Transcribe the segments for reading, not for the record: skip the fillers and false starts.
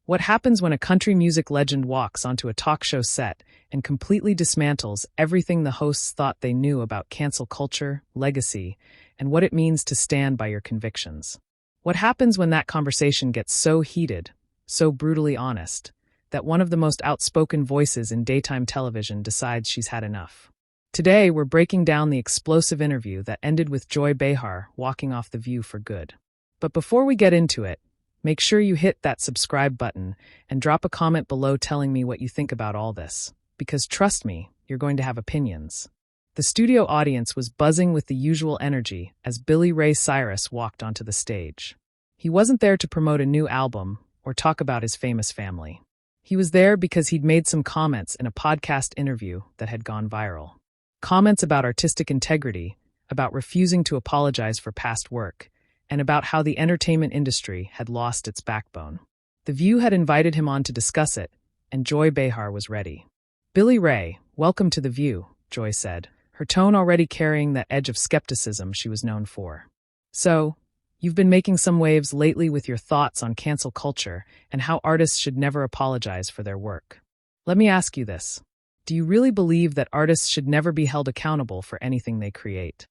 What happens when a country music legend walks onto a talk show set and completely dismantles everything the hosts thought they knew about cancel culture, legacy, and what it means to stand by your convictions? What happens when that conversation gets so heated, so brutally honest, that one of the most outspoken voices in daytime television decides she's had enough? Today, we're breaking down the explosive interview that ended with Joy Behar walking off The View for good. But before we get into it, make sure you hit that subscribe button and drop a comment below telling me what you think about all this, because trust me, you're going to have opinions. The studio audience was buzzing with the usual energy as Ray Cyrus walked onto the stage. He wasn't there to promote a new album or talk about his famous family. He was there because he'd made some comments in a podcast interview that had gone viral. Comments about artistic integrity, about refusing to apologize for past work, and about how the entertainment industry had lost its backbone. The View had invited him on to discuss it, and Joy Behar was ready. "Billy Ray, welcome to The View," Joy said, her tone already carrying that edge of skepticism she was known for. "So, you've been making some waves lately with your thoughts on cancel culture and how artists should never apologize for their work. Let me ask you this. Do you really believe that artists should never be held accountable for anything they create?"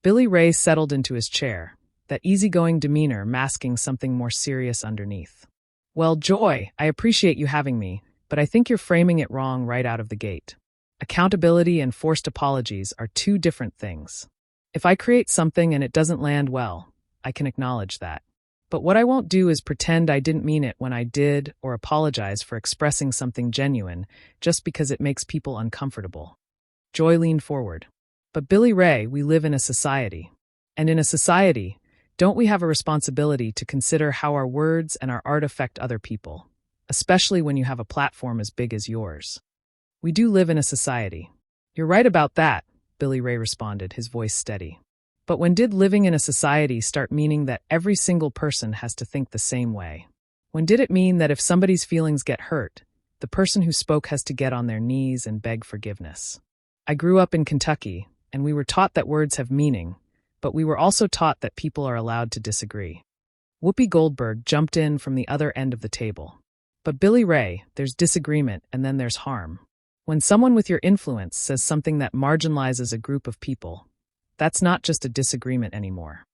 Billy Ray settled into his chair, that easygoing demeanor masking something more serious underneath. "Well, Joy, I appreciate you having me, but I think you're framing it wrong right out of the gate. Accountability and forced apologies are two different things. If I create something and it doesn't land well, I can acknowledge that. But what I won't do is pretend I didn't mean it when I did or apologize for expressing something genuine just because it makes people uncomfortable." Joy leaned forward. "But Billy Ray, we live in a society. And in a society, don't we have a responsibility to consider how our words and our art affect other people, especially when you have a platform as big as yours?" "We do live in a society." "You're right about that," Billy Ray responded, his voice steady. "But when did living in a society start meaning that every single person has to think the same way? When did it mean that if somebody's feelings get hurt, the person who spoke has to get on their knees and beg forgiveness? I grew up in Kentucky, and we were taught that words have meaning, but we were also taught that people are allowed to disagree." Whoopi Goldberg jumped in from the other end of the table. "But Billy Ray, there's disagreement and then there's harm. When someone with your influence says something that marginalizes a group of people, that's not just a disagreement anymore."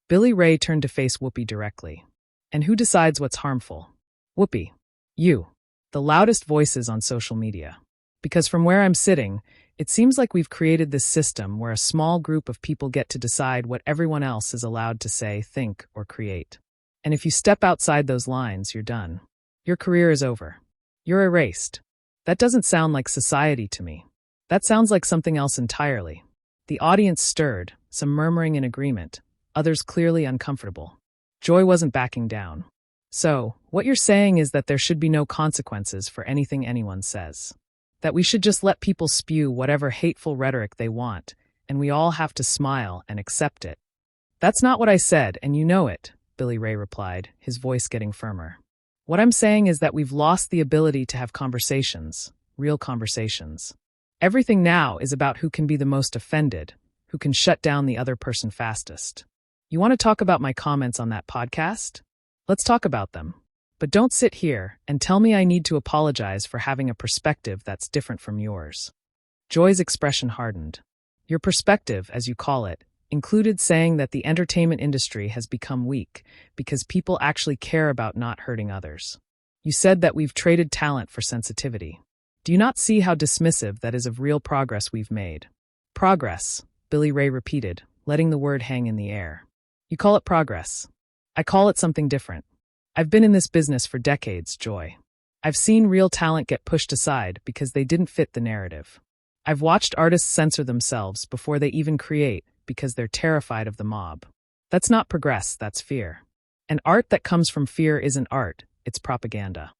Billy Ray turned to face Whoopi directly. "And who decides what's harmful?" "Whoopi. You. The loudest voices on social media. Because from where I'm sitting, it seems like we've created this system where a small group of people get to decide what everyone else is allowed to say, think, or create. And if you step outside those lines, you're done. Your career is over. You're erased. That doesn't sound like society to me. That sounds like something else entirely." The audience stirred, some murmuring in agreement, others clearly uncomfortable. Joy wasn't backing down. "So, what you're saying is that there should be no consequences for anything anyone says. That we should just let people spew whatever hateful rhetoric they want, and we all have to smile and accept it." "That's not what I said, and you know it," Billy Ray replied, his voice getting firmer. "What I'm saying is that we've lost the ability to have conversations, real conversations. Everything now is about who can be the most offended, who can shut down the other person fastest. You want to talk about my comments on that podcast? Let's talk about them. But don't sit here and tell me I need to apologize for having a perspective that's different from yours." Joy's expression hardened. "Your perspective, as you call it, included saying that the entertainment industry has become weak because people actually care about not hurting others. You said that we've traded talent for sensitivity. Do you not see how dismissive that is of real progress we've made?" "Progress," Billy Ray repeated, letting the word hang in the air. "You call it progress. I call it something different. I've been in this business for decades, Joy. I've seen real talent get pushed aside because they didn't fit the narrative. I've watched artists censor themselves before they even create because they're terrified of the mob. That's not progress, that's fear. And art that comes from fear isn't art, it's propaganda."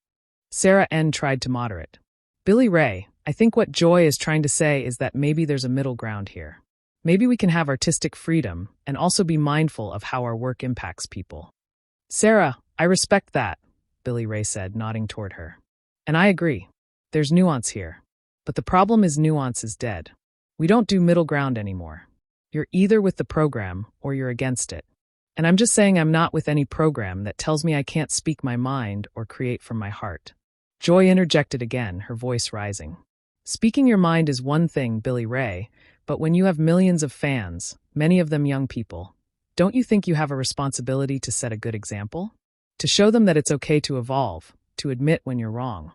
Sarah N. tried to moderate. "Billy Ray, I think what Joy is trying to say is that maybe there's a middle ground here. Maybe we can have artistic freedom and also be mindful of how our work impacts people." "Sarah, I respect that," Billy Ray said, nodding toward her. "And I agree. There's nuance here. But the problem is nuance is dead. We don't do middle ground anymore. You're either with the program or you're against it. And I'm just saying I'm not with any program that tells me I can't speak my mind or create from my heart. Joy interjected again, her voice rising. Speaking your mind is one thing, Billy Ray, but when you have millions of fans, many of them young people, don't you think you have a responsibility to set a good example? To show them that it's okay to evolve, to admit when you're wrong.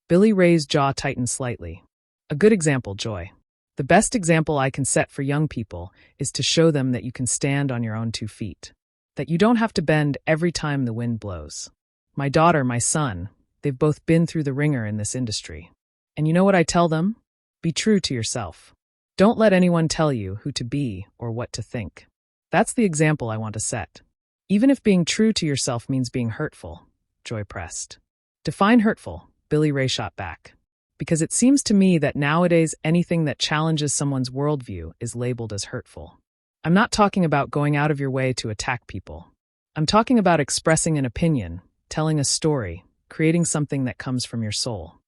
Billy Ray's jaw tightened slightly. A good example, Joy. The best example I can set for young people is to show them that you can stand on your own 2 feet. That you don't have to bend every time the wind blows. My daughter, my son, they've both been through the ringer in this industry. And you know what I tell them? Be true to yourself. Don't let anyone tell you who to be or what to think. That's the example I want to set. Even if being true to yourself means being hurtful, Joy pressed. Define hurtful, Billy Ray shot back. Because it seems to me that nowadays anything that challenges someone's worldview is labeled as hurtful. I'm not talking about going out of your way to attack people. I'm talking about expressing an opinion, telling a story, creating something that comes from your soul.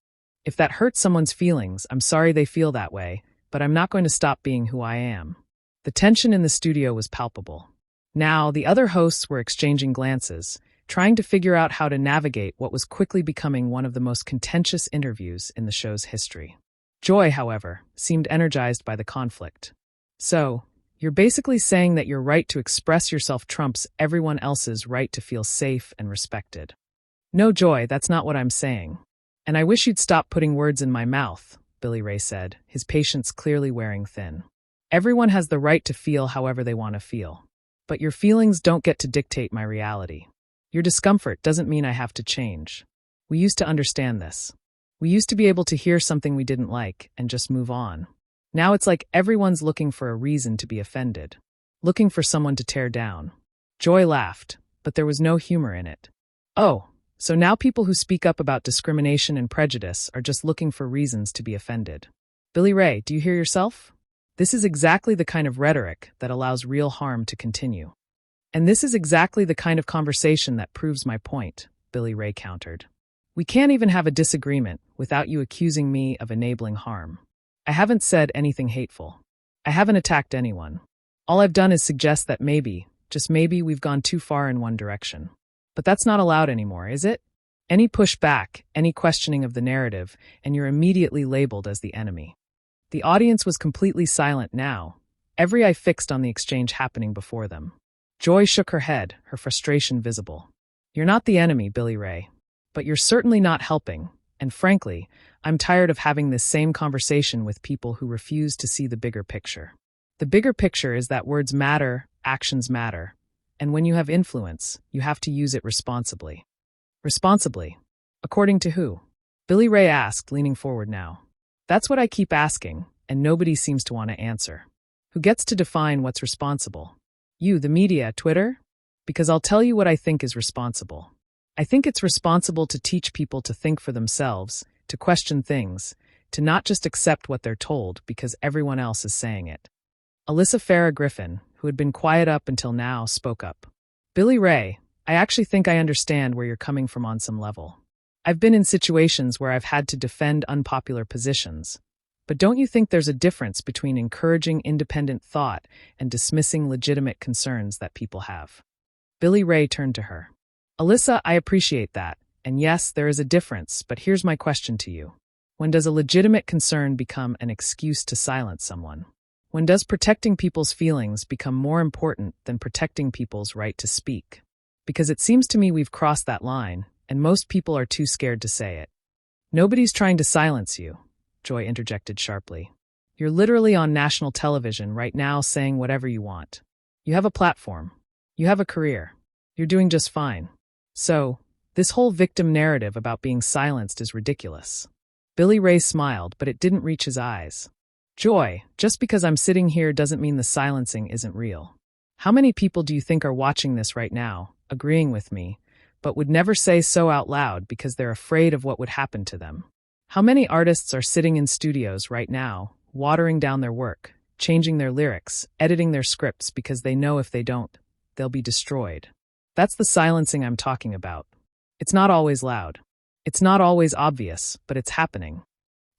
If that hurts someone's feelings, I'm sorry they feel that way, but I'm not going to stop being who I am. The tension in the studio was palpable. Now, the other hosts were exchanging glances, trying to figure out how to navigate what was quickly becoming one of the most contentious interviews in the show's history. Joy, however, seemed energized by the conflict. So, you're basically saying that your right to express yourself trumps everyone else's right to feel safe and respected. No, Joy, that's not what I'm saying. And I wish you'd stop putting words in my mouth, Billy Ray said, his patience clearly wearing thin. Everyone has the right to feel however they want to feel. But your feelings don't get to dictate my reality. Your discomfort doesn't mean I have to change. We used to understand this. We used to be able to hear something we didn't like and just move on. Now it's like everyone's looking for a reason to be offended, looking for someone to tear down. Joy laughed, but there was no humor in it. Oh, so now people who speak up about discrimination and prejudice are just looking for reasons to be offended. Billy Ray, do you hear yourself? This is exactly the kind of rhetoric that allows real harm to continue. And this is exactly the kind of conversation that proves my point, Billy Ray countered. We can't even have a disagreement without you accusing me of enabling harm. I haven't said anything hateful. I haven't attacked anyone. All I've done is suggest that maybe, just maybe, we've gone too far in one direction. But that's not allowed anymore, is it? Any pushback, any questioning of the narrative, and you're immediately labeled as the enemy. The audience was completely silent now, every eye fixed on the exchange happening before them. Joy shook her head, her frustration visible. You're not the enemy, Billy Ray, but you're certainly not helping, and frankly, I'm tired of having this same conversation with people who refuse to see the bigger picture. The bigger picture is that words matter, actions matter, and when you have influence, you have to use it responsibly. Responsibly? According to who? Billy Ray asked, leaning forward now. That's what I keep asking, and nobody seems to want to answer. Who gets to define what's responsible? You, the media, Twitter? Because I'll tell you what I think is responsible. I think it's responsible to teach people to think for themselves, to question things, to not just accept what they're told because everyone else is saying it. Alyssa Farah Griffin, who had been quiet up until now, spoke up. Billy Ray, I actually think I understand where you're coming from on some level. I've been in situations where I've had to defend unpopular positions. But don't you think there's a difference between encouraging independent thought and dismissing legitimate concerns that people have? Billy Ray turned to her. Alyssa, I appreciate that. And yes, there is a difference, but here's my question to you. When does a legitimate concern become an excuse to silence someone? When does protecting people's feelings become more important than protecting people's right to speak? Because it seems to me we've crossed that line, and most people are too scared to say it. Nobody's trying to silence you, Joy interjected sharply. You're literally on national television right now saying whatever you want. You have a platform. You have a career. You're doing just fine. So, this whole victim narrative about being silenced is ridiculous. Billy Ray smiled, but it didn't reach his eyes. Joy, just because I'm sitting here doesn't mean the silencing isn't real. How many people do you think are watching this right now, agreeing with me, but would never say so out loud because they're afraid of what would happen to them? How many artists are sitting in studios right now, watering down their work, changing their lyrics, editing their scripts because they know if they don't, they'll be destroyed? That's the silencing I'm talking about. It's not always loud. It's not always obvious, but it's happening.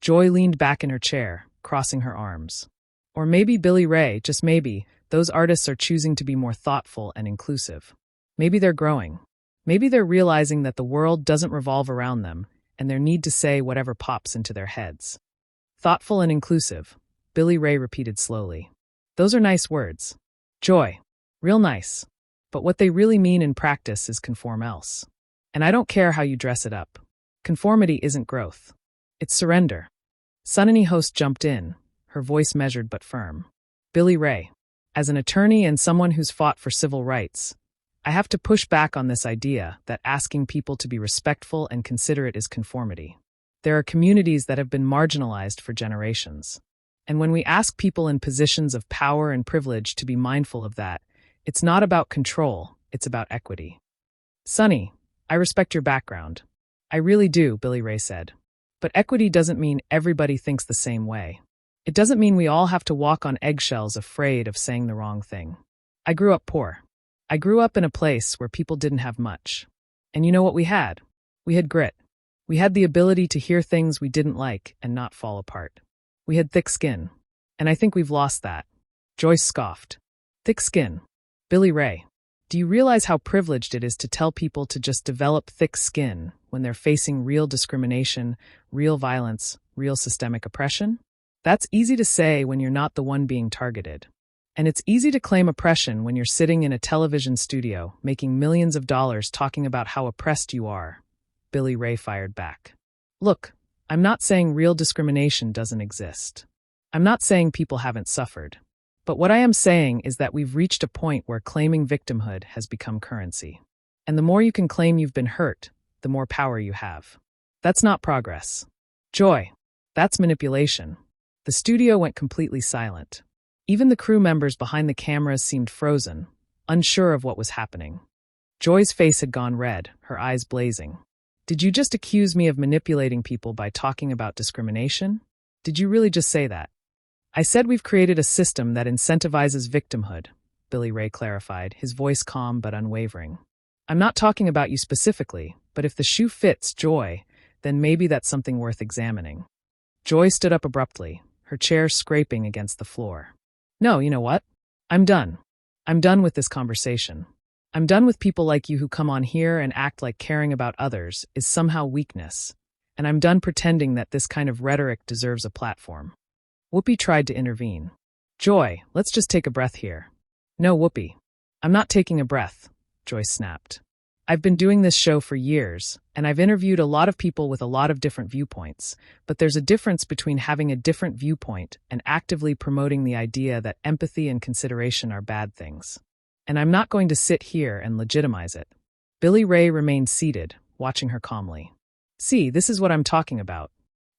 Joy leaned back in her chair, crossing her arms. Or maybe Billy Ray, just maybe, Those artists are choosing to be more thoughtful and inclusive. Maybe they're growing. Maybe they're realizing that the world doesn't revolve around them, and their need to say whatever pops into their heads. Thoughtful and inclusive, Billy Ray repeated slowly. Those are nice words. Joy. Real nice. But what they really mean in practice is conform else. And I don't care how you dress it up. Conformity isn't growth. It's surrender. Sunny host jumped in, her voice measured but firm. Billy Ray, as an attorney and someone who's fought for civil rights, I have to push back on this idea that asking people to be respectful and considerate is conformity. There are communities that have been marginalized for generations. And when we ask people in positions of power and privilege to be mindful of that, it's not about control, it's about equity. Sunny, I respect your background. I really do, Billy Ray said. But equity doesn't mean everybody thinks the same way. It doesn't mean we all have to walk on eggshells afraid of saying the wrong thing. I grew up poor. I grew up in a place where people didn't have much. And you know what we had? We had grit. We had the ability to hear things we didn't like and not fall apart. We had thick skin. And I think we've lost that. Joyce scoffed. Thick skin. Billy Ray, do you realize how privileged it is to tell people to just develop thick skin when they're facing real discrimination, real violence, real systemic oppression? That's easy to say when you're not the one being targeted. And it's easy to claim oppression when you're sitting in a television studio making millions of dollars talking about how oppressed you are. Billy Ray fired back. Look, I'm not saying real discrimination doesn't exist. I'm not saying people haven't suffered. But what I am saying is that we've reached a point where claiming victimhood has become currency. And the more you can claim you've been hurt, the more power you have. That's not progress. Joy. That's manipulation. The studio went completely silent. Even the crew members behind the cameras seemed frozen, unsure of what was happening. Joy's face had gone red, her eyes blazing. Did you just accuse me of manipulating people by talking about discrimination? Did you really just say that? I said we've created a system that incentivizes victimhood, Billy Ray clarified, his voice calm but unwavering. I'm not talking about you specifically, but if the shoe fits, Joy, then maybe that's something worth examining. Joy stood up abruptly, her chair scraping against the floor. No, you know what? I'm done. I'm done with this conversation. I'm done with people like you who come on here and act like caring about others is somehow weakness. And I'm done pretending that this kind of rhetoric deserves a platform. Whoopi tried to intervene. Joy, let's just take a breath here. No, Whoopi. I'm not taking a breath, Joy snapped. I've been doing this show for years, and I've interviewed a lot of people with a lot of different viewpoints, but there's a difference between having a different viewpoint and actively promoting the idea that empathy and consideration are bad things. And I'm not going to sit here and legitimize it. Billy Ray remained seated, watching her calmly. See, this is what I'm talking about.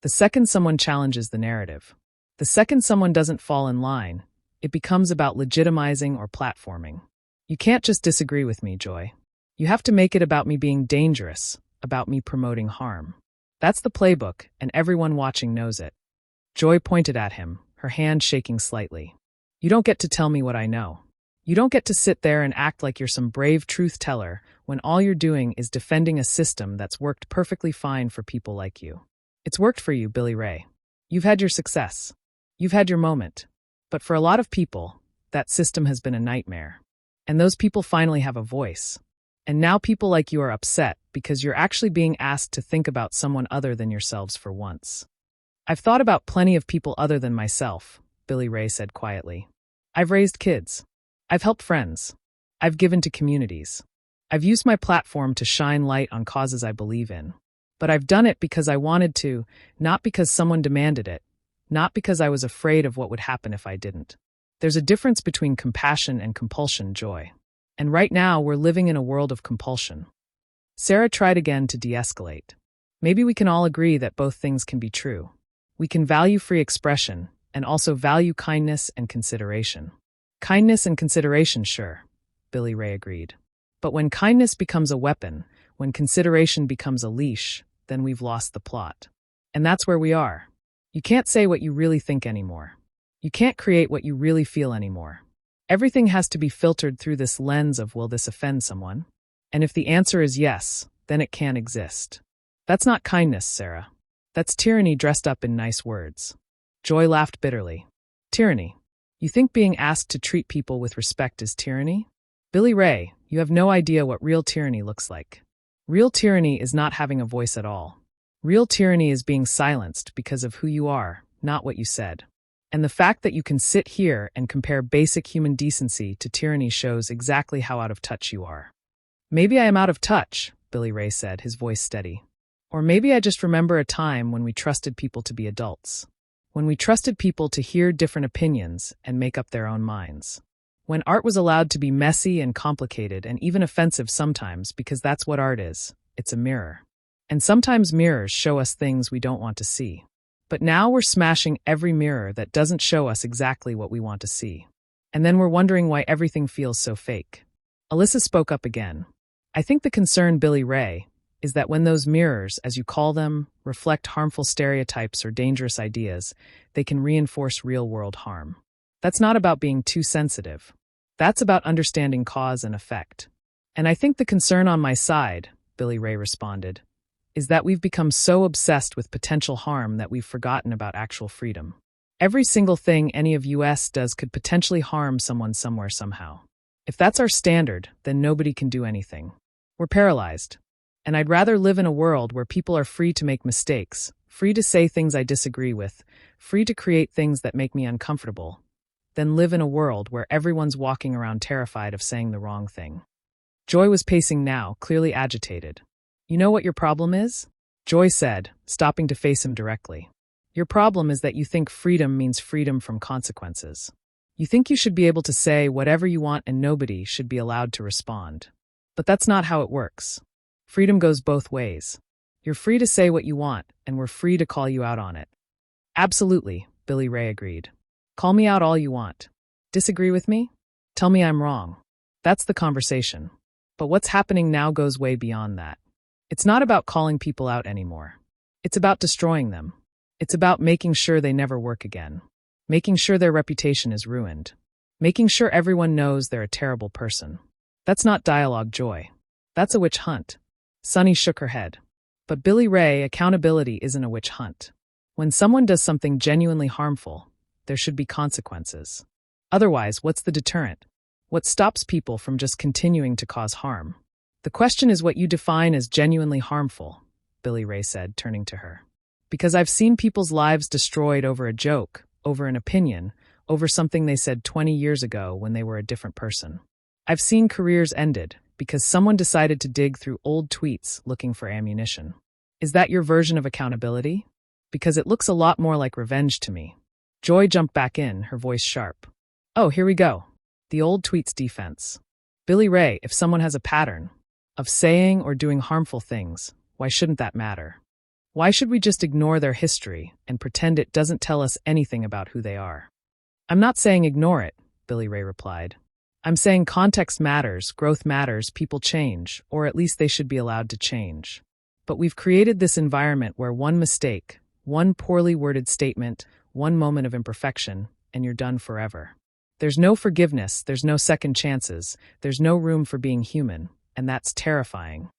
The second someone challenges the narrative, the second someone doesn't fall in line, it becomes about legitimizing or platforming. You can't just disagree with me, Joy. You have to make it about me being dangerous, about me promoting harm. That's the playbook, and everyone watching knows it. Joy pointed at him, her hand shaking slightly. You don't get to tell me what I know. You don't get to sit there and act like you're some brave truth teller when all you're doing is defending a system that's worked perfectly fine for people like you. It's worked for you, Billy Ray. You've had your success. You've had your moment. But for a lot of people, that system has been a nightmare. And those people finally have a voice. And now people like you are upset because you're actually being asked to think about someone other than yourselves for once. I've thought about plenty of people other than myself, Billy Ray said quietly. I've raised kids. I've helped friends. I've given to communities. I've used my platform to shine light on causes I believe in. But I've done it because I wanted to, not because someone demanded it, not because I was afraid of what would happen if I didn't. There's a difference between compassion and compulsion, Joy. And right now, we're living in a world of compulsion. Sarah tried again to de-escalate. Maybe we can all agree that both things can be true. We can value free expression and also value kindness and consideration. Kindness and consideration, sure, Billy Ray agreed. But when kindness becomes a weapon, when consideration becomes a leash, then we've lost the plot. And that's where we are. You can't say what you really think anymore. You can't create what you really feel anymore. Everything has to be filtered through this lens of, will this offend someone? And if the answer is yes, then it can't exist. That's not kindness, Sarah. That's tyranny dressed up in nice words. Joy laughed bitterly. Tyranny. You think being asked to treat people with respect is tyranny? Billy Ray, you have no idea what real tyranny looks like. Real tyranny is not having a voice at all. Real tyranny is being silenced because of who you are, not what you said. And the fact that you can sit here and compare basic human decency to tyranny shows exactly how out of touch you are. Maybe I am out of touch, Billy Ray said, his voice steady. Or maybe I just remember a time when we trusted people to be adults. When we trusted people to hear different opinions and make up their own minds. When art was allowed to be messy and complicated and even offensive sometimes, because that's what art is. It's a mirror. And sometimes mirrors show us things we don't want to see. But now we're smashing every mirror that doesn't show us exactly what we want to see. And then we're wondering why everything feels so fake. Alyssa spoke up again. I think the concern, Billy Ray, is that when those mirrors, as you call them, reflect harmful stereotypes or dangerous ideas, they can reinforce real-world harm. That's not about being too sensitive. That's about understanding cause and effect. And I think the concern on my side, Billy Ray responded, is that we've become so obsessed with potential harm that we've forgotten about actual freedom. Every single thing any of us does could potentially harm someone somewhere somehow. If that's our standard, then nobody can do anything. We're paralyzed. And I'd rather live in a world where people are free to make mistakes, free to say things I disagree with, free to create things that make me uncomfortable, than live in a world where everyone's walking around terrified of saying the wrong thing. Joy was pacing now, clearly agitated. You know what your problem is? Joy said, stopping to face him directly. Your problem is that you think freedom means freedom from consequences. You think you should be able to say whatever you want and nobody should be allowed to respond. But that's not how it works. Freedom goes both ways. You're free to say what you want, and we're free to call you out on it. Absolutely, Billy Ray agreed. Call me out all you want. Disagree with me? Tell me I'm wrong. That's the conversation. But what's happening now goes way beyond that. It's not about calling people out anymore. It's about destroying them. It's about making sure they never work again. Making sure their reputation is ruined. Making sure everyone knows they're a terrible person. That's not dialogue, Joy. That's a witch hunt. Sunny shook her head. But Billy Ray, accountability isn't a witch hunt. When someone does something genuinely harmful, there should be consequences. Otherwise, what's the deterrent? What stops people from just continuing to cause harm? The question is what you define as genuinely harmful, Billy Ray said, turning to her. Because I've seen people's lives destroyed over a joke, over an opinion, over something they said 20 years ago when they were a different person. I've seen careers ended because someone decided to dig through old tweets looking for ammunition. Is that your version of accountability? Because it looks a lot more like revenge to me. Joy jumped back in, her voice sharp. Oh, here we go. The old tweets defense. Billy Ray, if someone has a pattern of saying or doing harmful things, why shouldn't that matter? Why should we just ignore their history and pretend it doesn't tell us anything about who they are? I'm not saying ignore it, Billy Ray replied. I'm saying context matters, growth matters, people change, or at least they should be allowed to change. But we've created this environment where one mistake, one poorly worded statement, one moment of imperfection, and you're done forever. There's no forgiveness, there's no second chances, there's no room for being human, and that's terrifying.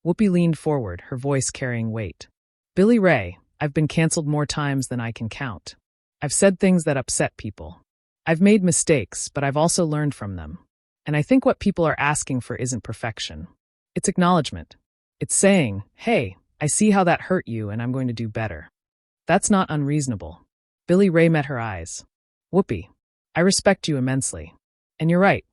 Whoopi leaned forward, her voice carrying weight. Billy Ray, I've been canceled more times than I can count. I've said things that upset people. I've made mistakes, but I've also learned from them. And I think what people are asking for isn't perfection. It's acknowledgement. It's saying, hey, I see how that hurt you and I'm going to do better. That's not unreasonable. Billy Ray met her eyes. Whoopi, I respect you immensely. And you're right.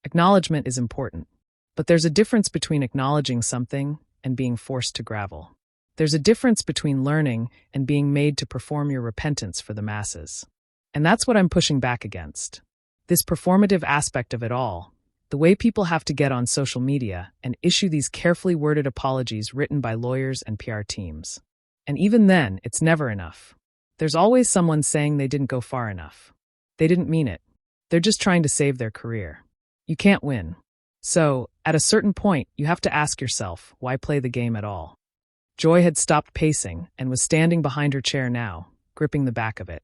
Acknowledgement is important. But there's a difference between acknowledging something and being forced to gravel. There's a difference between learning and being made to perform your repentance for the masses. And that's what I'm pushing back against. This performative aspect of it all, the way people have to get on social media and issue these carefully worded apologies written by lawyers and PR teams. And even then, it's never enough. There's always someone saying they didn't go far enough. They didn't mean it. They're just trying to save their career. You can't win. So, at a certain point, you have to ask yourself, why play the game at all? Joy had stopped pacing and was standing behind her chair now, gripping the back of it.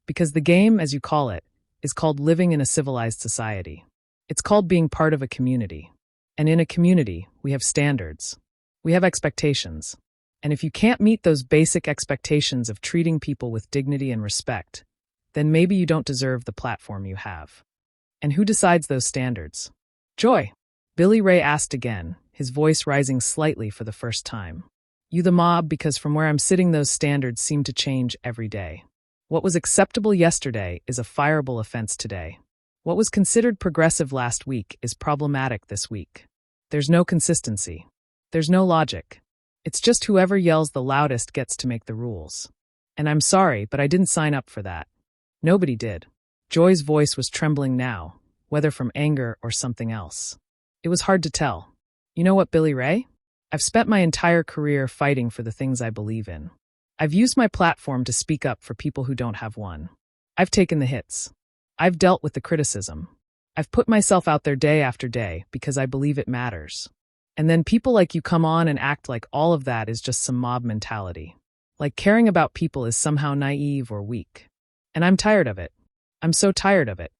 Because the game, as you call it, is called living in a civilized society. It's called being part of a community. And in a community, we have standards. We have expectations. And if you can't meet those basic expectations of treating people with dignity and respect, then maybe you don't deserve the platform you have. And who decides those standards? Joy, Billy Ray asked again, his voice rising slightly for the first time. You the mob, because from where I'm sitting those standards seem to change every day. What was acceptable yesterday is a fireable offense today. What was considered progressive last week is problematic this week. There's no consistency. There's no logic. It's just whoever yells the loudest gets to make the rules. And I'm sorry, but I didn't sign up for that. Nobody did. Joy's voice was trembling now, whether from anger or something else. It was hard to tell. You know what, Billy Ray? I've spent my entire career fighting for the things I believe in. I've used my platform to speak up for people who don't have one. I've taken the hits. I've dealt with the criticism. I've put myself out there day after day because I believe it matters. And then people like you come on and act like all of that is just some mob mentality. Like caring about people is somehow naive or weak. And I'm tired of it. I'm so tired of it.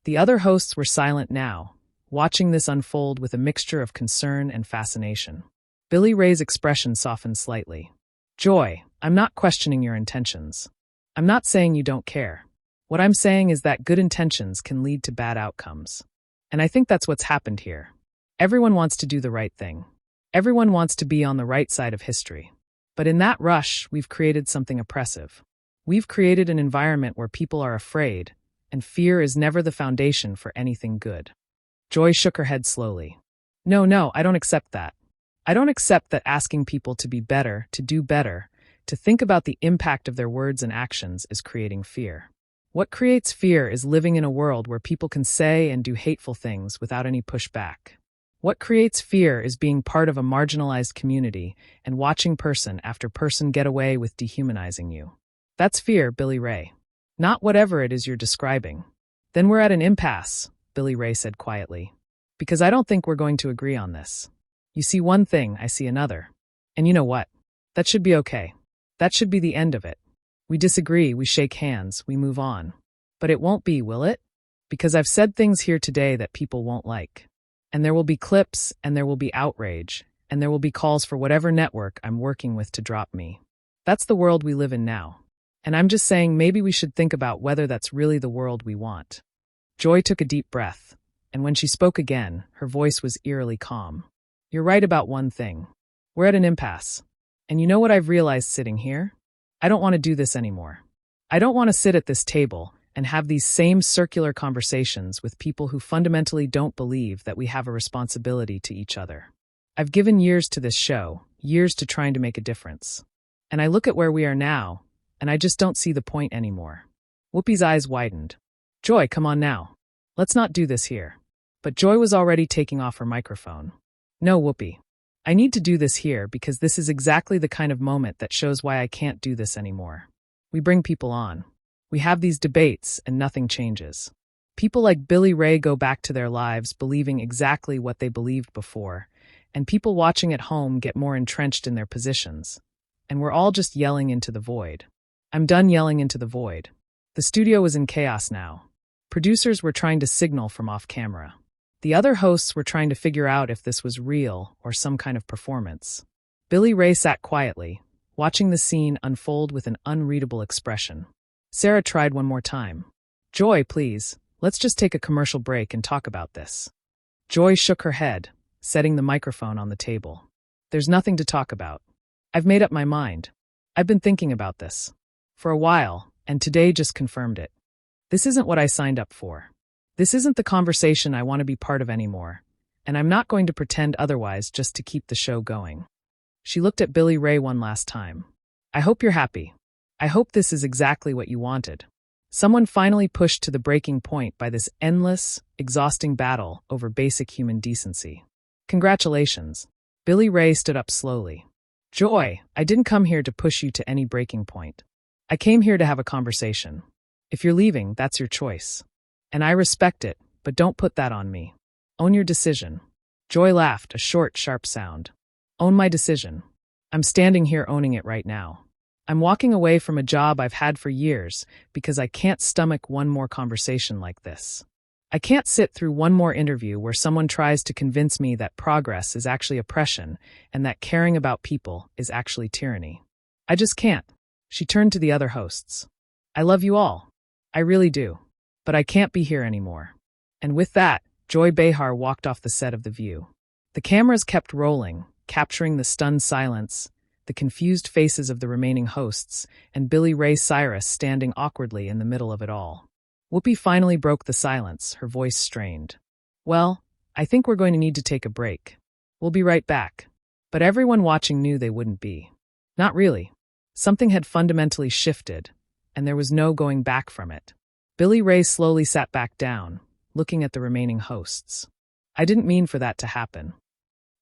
The other hosts were silent now, watching this unfold with a mixture of concern and fascination. Billy Ray's expression softened slightly. Joy, I'm not questioning your intentions. I'm not saying you don't care. What I'm saying is that good intentions can lead to bad outcomes. And I think that's what's happened here. Everyone wants to do the right thing. Everyone wants to be on the right side of history. But in that rush, we've created something oppressive. We've created an environment where people are afraid, and fear is never the foundation for anything good. Joy shook her head slowly. No, I don't accept that. I don't accept that asking people to be better, to do better, to think about the impact of their words and actions is creating fear. What creates fear is living in a world where people can say and do hateful things without any pushback. What creates fear is being part of a marginalized community and watching person after person get away with dehumanizing you. That's fear, Billy Ray. Not whatever it is you're describing. Then we're at an impasse, Billy Ray said quietly. Because I don't think we're going to agree on this. You see one thing, I see another. And you know what? That should be okay. That should be the end of it. We disagree, we shake hands, we move on. But it won't be, will it? Because I've said things here today that people won't like. And there will be clips, and there will be outrage, and there will be calls for whatever network I'm working with to drop me. That's the world we live in now. And I'm just saying maybe we should think about whether that's really the world we want. Joy took a deep breath, and when she spoke again, her voice was eerily calm. You're right about one thing. We're at an impasse. And you know what I've realized sitting here? I don't want to do this anymore. I don't want to sit at this table and have these same circular conversations with people who fundamentally don't believe that we have a responsibility to each other. I've given years to this show, years to trying to make a difference. And I look at where we are now, and I just don't see the point anymore. Whoopi's eyes widened. Joy, come on now. Let's not do this here. But Joy was already taking off her microphone. No, Whoopi. I need to do this here because this is exactly the kind of moment that shows why I can't do this anymore. We bring people on. We have these debates and nothing changes. People like Billy Ray go back to their lives believing exactly what they believed before, and people watching at home get more entrenched in their positions. And we're all just yelling into the void. I'm done yelling into the void. The studio was in chaos now. Producers were trying to signal from off camera. The other hosts were trying to figure out if this was real or some kind of performance. Billy Ray sat quietly, watching the scene unfold with an unreadable expression. Sarah tried one more time. Joy, please, let's just take a commercial break and talk about this. Joy shook her head, setting the microphone on the table. There's nothing to talk about. I've made up my mind. I've been thinking about this for a while, and today just confirmed it. This isn't what I signed up for. This isn't the conversation I want to be part of anymore, and I'm not going to pretend otherwise just to keep the show going. She looked at Billy Ray one last time. I hope you're happy. I hope this is exactly what you wanted. Someone finally pushed to the breaking point by this endless, exhausting battle over basic human decency. Congratulations. Billy Ray stood up slowly. Joy, I didn't come here to push you to any breaking point. I came here to have a conversation. If you're leaving, that's your choice. And I respect it, but don't put that on me. Own your decision. Joy laughed, a short, sharp sound. Own my decision. I'm standing here owning it right now. I'm walking away from a job I've had for years because I can't stomach one more conversation like this. I can't sit through one more interview where someone tries to convince me that progress is actually oppression and that caring about people is actually tyranny. I just can't. She turned to the other hosts. I love you all. I really do. But I can't be here anymore. And with that, Joy Behar walked off the set of The View. The cameras kept rolling, capturing the stunned silence, the confused faces of the remaining hosts, and Ray Cyrus standing awkwardly in the middle of it all. Whoopi finally broke the silence, her voice strained. Well, I think we're going to need to take a break. We'll be right back. But everyone watching knew they wouldn't be. Not really. Something had fundamentally shifted, and there was no going back from it. Ray slowly sat back down, looking at the remaining hosts. I didn't mean for that to happen.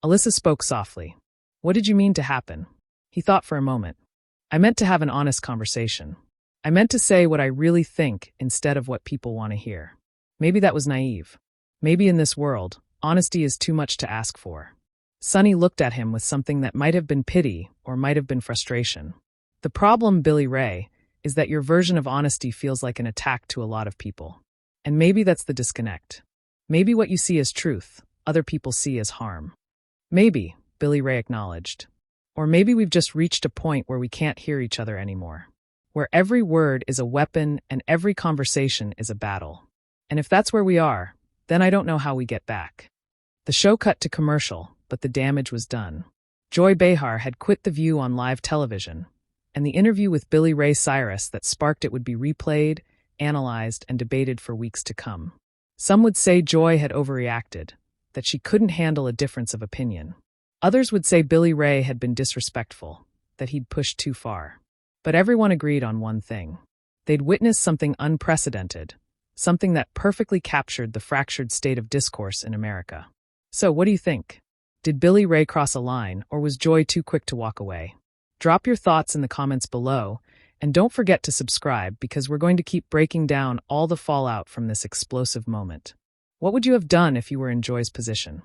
Alyssa spoke softly. What did you mean to happen? He thought for a moment. I meant to have an honest conversation. I meant to say what I really think instead of what people want to hear. Maybe that was naive. Maybe in this world, honesty is too much to ask for. Sunny looked at him with something that might have been pity or might have been frustration. The problem, Ray, is that your version of honesty feels like an attack to a lot of people. And maybe that's the disconnect. Maybe what you see as truth, other people see as harm. Maybe, Ray acknowledged. Or maybe we've just reached a point where we can't hear each other anymore. Where every word is a weapon and every conversation is a battle. And if that's where we are, then I don't know how we get back. The show cut to commercial, but the damage was done. Joy Behar had quit The View on live television, and the interview with Ray Cyrus that sparked it would be replayed, analyzed, and debated for weeks to come. Some would say Joy had overreacted, that she couldn't handle a difference of opinion. Others would say Ray had been disrespectful, that he'd pushed too far. But everyone agreed on one thing. They'd witnessed something unprecedented, something that perfectly captured the fractured state of discourse in America. So, what do you think? Did Ray cross a line, or was Joy too quick to walk away? Drop your thoughts in the comments below, and don't forget to subscribe because we're going to keep breaking down all the fallout from this explosive moment. What would you have done if you were in Joy's position?